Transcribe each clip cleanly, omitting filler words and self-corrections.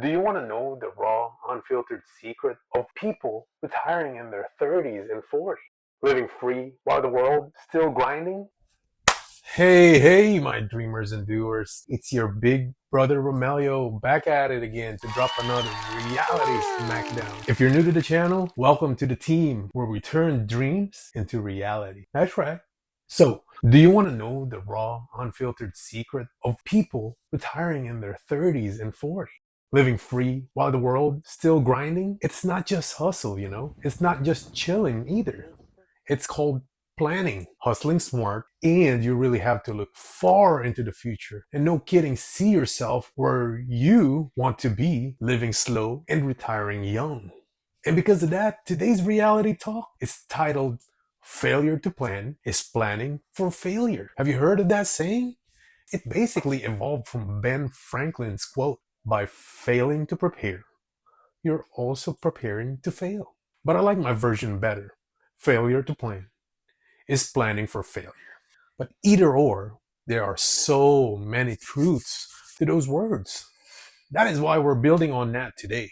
Do you want to know the raw, unfiltered secret of people retiring in their 30s and 40s, living free while the world still grinding? Hey, hey, my dreamers and doers. It's your big brother Romelio back at it again to drop another reality smackdown. If you're new to the channel, welcome to the team where we turn dreams into reality. That's right. So, do you want to know the raw, unfiltered secret of people retiring in their 30s and 40s? Living free while the world still grinding? It's not just hustle, you know? It's not just chilling either. It's called planning, hustling smart, and you really have to look far into the future. And no kidding, see yourself where you want to be, living slow and retiring young. And because of that, today's reality talk is titled Failure to Plan is Planning for Failure. Have you heard of that saying? It basically evolved from Ben Franklin's quote, by failing to prepare, you're also preparing to fail. But I like my version better. Failure to plan is planning for failure. But either or, there are so many truths to those words. That is why we're building on that today.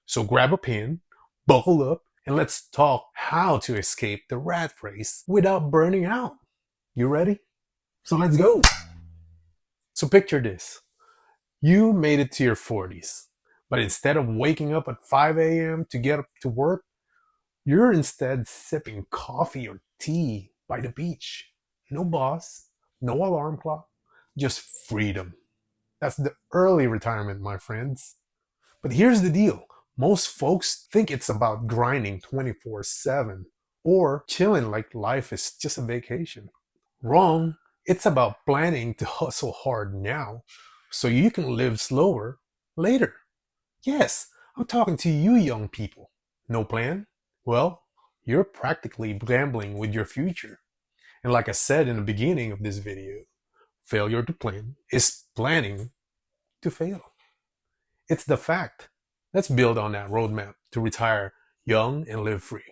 So grab a pen, buckle up, and let's talk how to escape the rat race without burning out. You ready? So let's go. So picture this. You made it to your 40s, but instead of waking up at 5 a.m. to get up to work, you're instead sipping coffee or tea by the beach. No boss, no alarm clock, just freedom. That's the early retirement, my friends. But here's the deal. Most folks think it's about grinding 24/7 or chilling like life is just a vacation. Wrong. It's about planning to hustle hard now so you can live slower later. Yes, I'm talking to you young people. No plan? Well, you're practically gambling with your future. And like I said in the beginning of this video, failure to plan is planning to fail. It's the fact. Let's build on that roadmap to retire young and live free.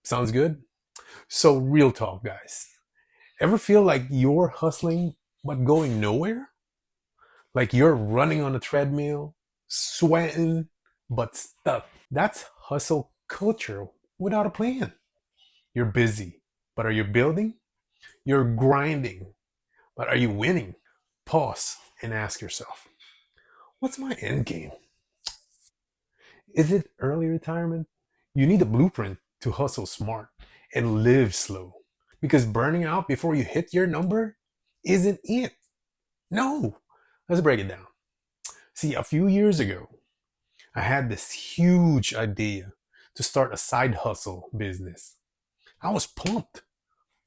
Sounds good? So, real talk, guys. Ever feel like you're hustling but going nowhere? Like you're running on a treadmill, sweating, but stuck. That's hustle culture without a plan. You're busy, but are you building? You're grinding, but are you winning? Pause and ask yourself, what's my end game? Is it early retirement? You need a blueprint to hustle smart and live slow. Because burning out before you hit your number isn't it. No. Let's break it down. See, a few years ago, I had this huge idea to start a side hustle business. I was pumped,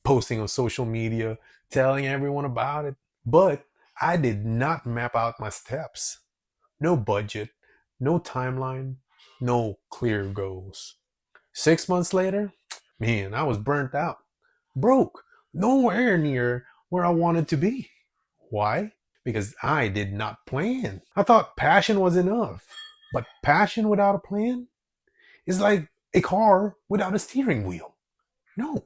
posting on social media, telling everyone about it, but I did not map out my steps. No budget, no timeline, no clear goals. 6 months later, man, I was burnt out, broke, nowhere near where I wanted to be. Why? Because I did not plan. I thought passion was enough. But passion without a plan is like a car without a steering wheel. No,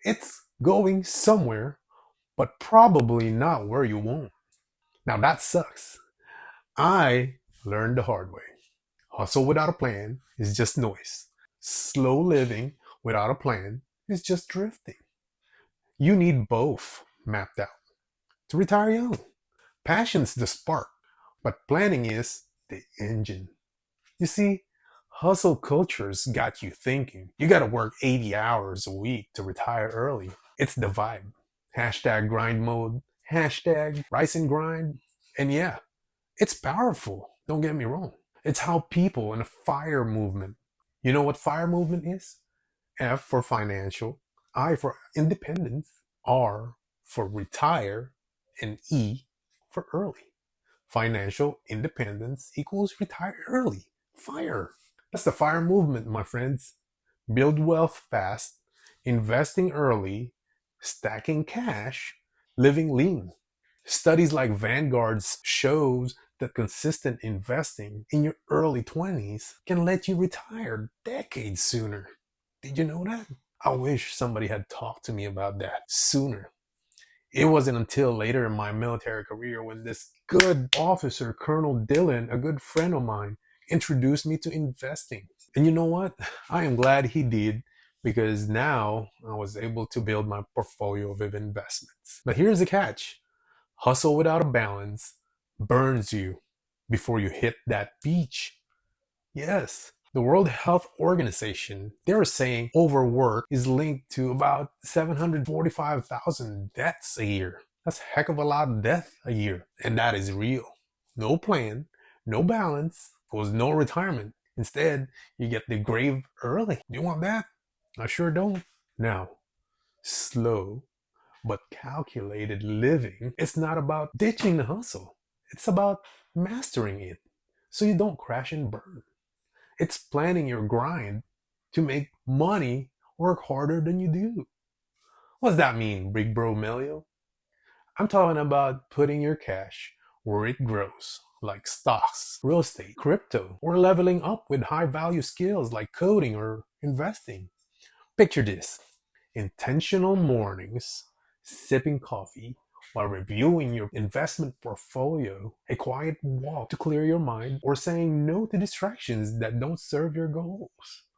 it's going somewhere, but probably not where you want. Now that sucks. I learned the hard way. Hustle without a plan is just noise. Slow living without a plan is just drifting. You need both mapped out to retire young. Passion's the spark, but planning is the engine. You see, hustle culture's got you thinking. You gotta work 80 hours a week to retire early. It's the vibe. Hashtag grind mode. Hashtag rise and grind. And yeah, it's powerful. Don't get me wrong. It's how people in a FIRE movement. You know what FIRE movement is? F for financial, I for independence, R for retire, and E for early. Financial independence equals retire early. FIRE. That's the FIRE movement, my friends. Build wealth fast, investing early, stacking cash, living lean. Studies like Vanguard's shows that consistent investing in your early 20s can let you retire decades sooner. Did you know that? I wish somebody had talked to me about that sooner. It wasn't until later in my military career when this good officer, Colonel Dillon, a good friend of mine, introduced me to investing. And you know what? I am glad he did, because now I was able to build my portfolio of investments. But here's the catch: hustle without a balance burns you before you hit that beach. Yes, the World Health Organization, they're saying overwork is linked to about 745,000 deaths a year. That's a heck of a lot of death a year. And that is real. No plan, no balance, goes no retirement. Instead, you get the grave early. You want that? I sure don't. Now, slow but calculated living, it's not about ditching the hustle. It's about mastering it so you don't crash and burn. It's planning your grind to make money work harder than you do. What does that mean, Big Romelio? I'm talking about putting your cash where it grows, like stocks, real estate, crypto, or leveling up with high value skills like coding or investing. Picture this: intentional mornings, sipping coffee while reviewing your investment portfolio, a quiet walk to clear your mind, or saying no to distractions that don't serve your goals.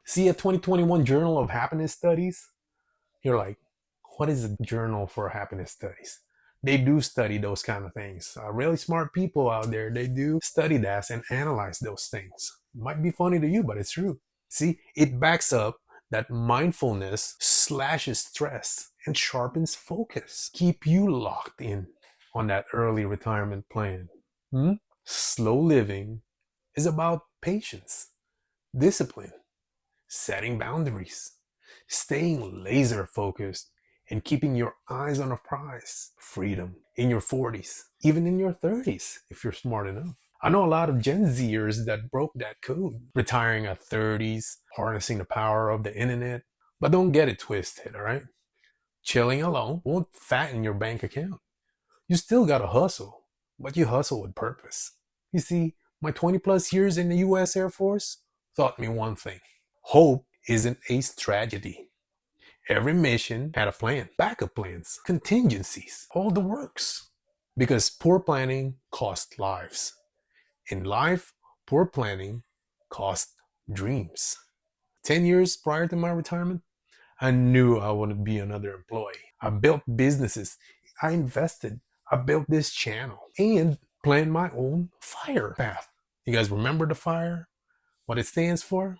See a 2021 Journal of Happiness Studies? You're like, what is a Journal for Happiness Studies? They do study those kind of things. Really smart people out there, they do study that and analyze those things. Might be funny to you, but it's true. See, it backs up that mindfulness slashes stress and sharpens focus. Keep you locked in on that early retirement plan. Slow living is about patience, discipline, setting boundaries, staying laser focused, and keeping your eyes on a prize: freedom in your 40s, even in your 30s, if you're smart enough. I know a lot of Gen Zers that broke that code, retiring at 30s, harnessing the power of the internet. But don't get it twisted, all right? Chilling alone won't fatten your bank account. You still gotta hustle, but you hustle with purpose. You see, my 20 plus years in the US Air Force taught me one thing: hope isn't a tragedy. Every mission had a plan, backup plans, contingencies, all the works. Because poor planning cost lives. In life, poor planning cost dreams. 10 years prior to my retirement, I knew I wouldn't be another employee. I built businesses, I invested, I built this channel, and planned my own FIRE path. You guys remember the FIRE? What it stands for?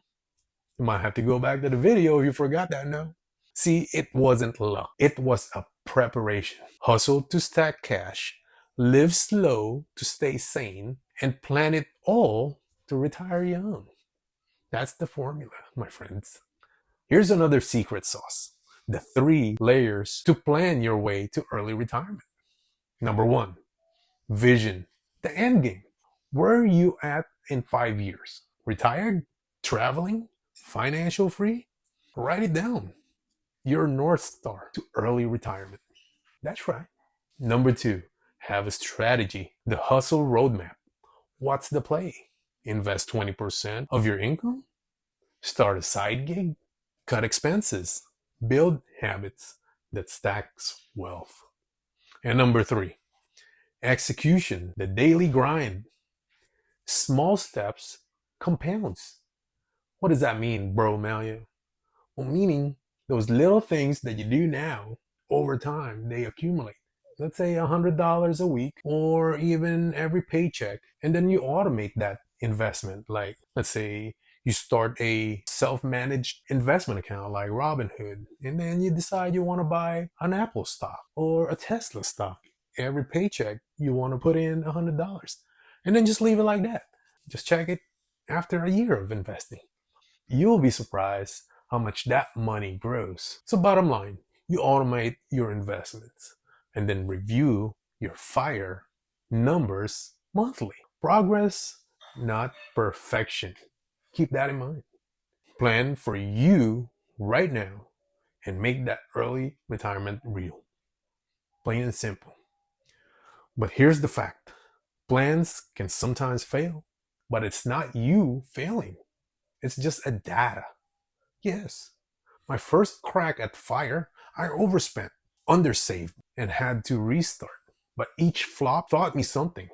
You might have to go back to the video if you forgot that now. See, it wasn't luck. It was a preparation. Hustle to stack cash, live slow to stay sane, and plan it all to retire young. That's the formula, my friends. Here's another secret sauce: the 3 layers to plan your way to early retirement. Number 1, vision, the end game. Where are you at in 5 years? Retired? Traveling? Financial free? Write it down. Your North Star to early retirement. That's right. Number 2, have a strategy, the hustle roadmap. What's the play? Invest 20% of your income? Start a side gig? Cut expenses? Build habits that stacks wealth. And number 3, execution, the daily grind. Small steps compounds. What does that mean, Bro Malia? Well, meaning those little things that you do now, over time, they accumulate. Let's say $100 a week, or even every paycheck, and then you automate that investment. Like, let's say you start a self-managed investment account like Robinhood, and then you decide you want to buy an Apple stock or a Tesla stock. Every paycheck, you want to put in $100, and then just leave it like that. Just check it after a year of investing. You'll be surprised how much that money grows. So bottom line, you automate your investments and then review your FIRE numbers monthly. Progress, not perfection. Keep that in mind. Plan for you right now and make that early retirement real. Plain and simple. But here's the fact: plans can sometimes fail, but it's not you failing. It's just a data. Yes, my first crack at FIRE, I overspent, undersaved, and had to restart. But each flop taught me something.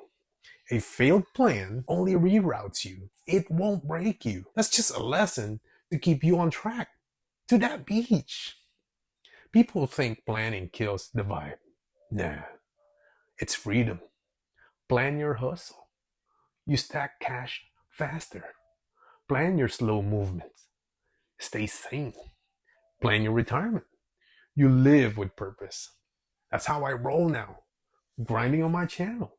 A failed plan only reroutes you. It won't break you. That's just a lesson to keep you on track to that beach. People think planning kills the vibe. Nah, it's freedom. Plan your hustle. You stack cash faster. Plan your slow movements. Stay sane. Plan your retirement. You live with purpose. That's how I roll now. Grinding on my channel.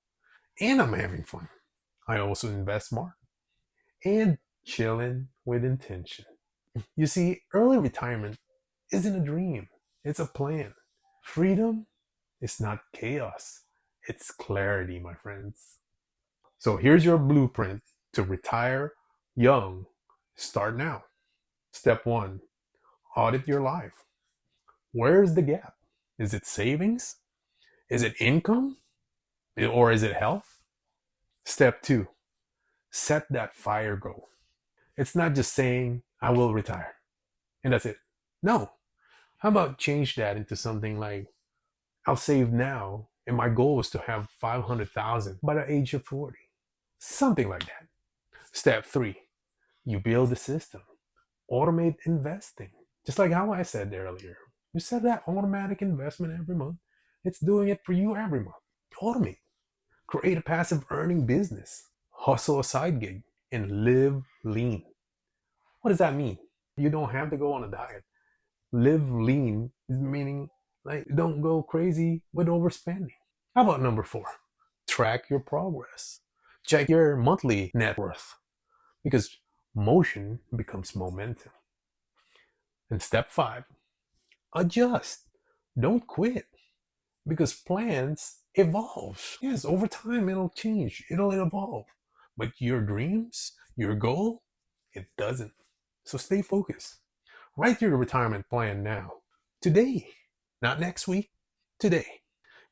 And I'm having fun. I also invest smart. And chilling with intention. You see, early retirement isn't a dream. It's a plan. Freedom is not chaos. It's clarity, my friends. So here's your blueprint to retire young. Start now. Step 1, audit your life. Where's the gap? Is it savings? Is it income? Or is it health? Step 2, set that fire goal. It's not just saying, I will retire, and that's it. No. How about change that into something like, I'll save now, and my goal is to have 500,000 by the age of 40. Something like that. Step 3, you build a system. Automate investing. Just like how I said earlier. You set that automatic investment every month. It's doing it for you every month. Automate. Create a passive earning business. Hustle a side gig and live lean. What does that mean? You don't have to go on a diet. Live lean is meaning like don't go crazy with overspending. How about number 4? Track your progress. Check your monthly net worth because motion becomes momentum. And step 5, adjust. Don't quit because plans evolve. Yes, over time it'll change, it'll evolve. But your dreams, your goal, it doesn't. So stay focused. Write your retirement plan now. Today, not next week, today.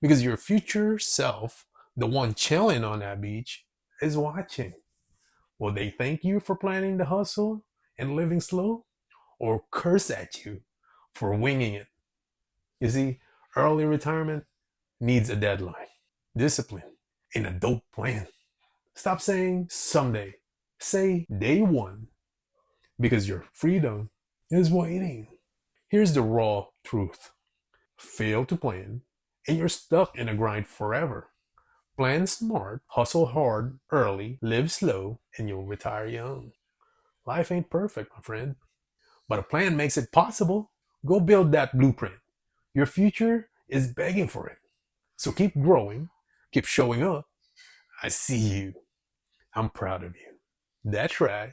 Because your future self, the one chilling on that beach, is watching. Will they thank you for planning the hustle and living slow? Or curse at you for winging it? You see, early retirement needs a deadline, discipline, and a dope plan. Stop saying someday. Say day 1 because your freedom is waiting. Here's the raw truth. Fail to plan and you're stuck in a grind forever. Plan smart, hustle hard early, live slow, and you'll retire young. Life ain't perfect, my friend, but a plan makes it possible. Go build that blueprint. Your future is begging for it. So keep growing, keep showing up. I see you. I'm proud of you. That's right.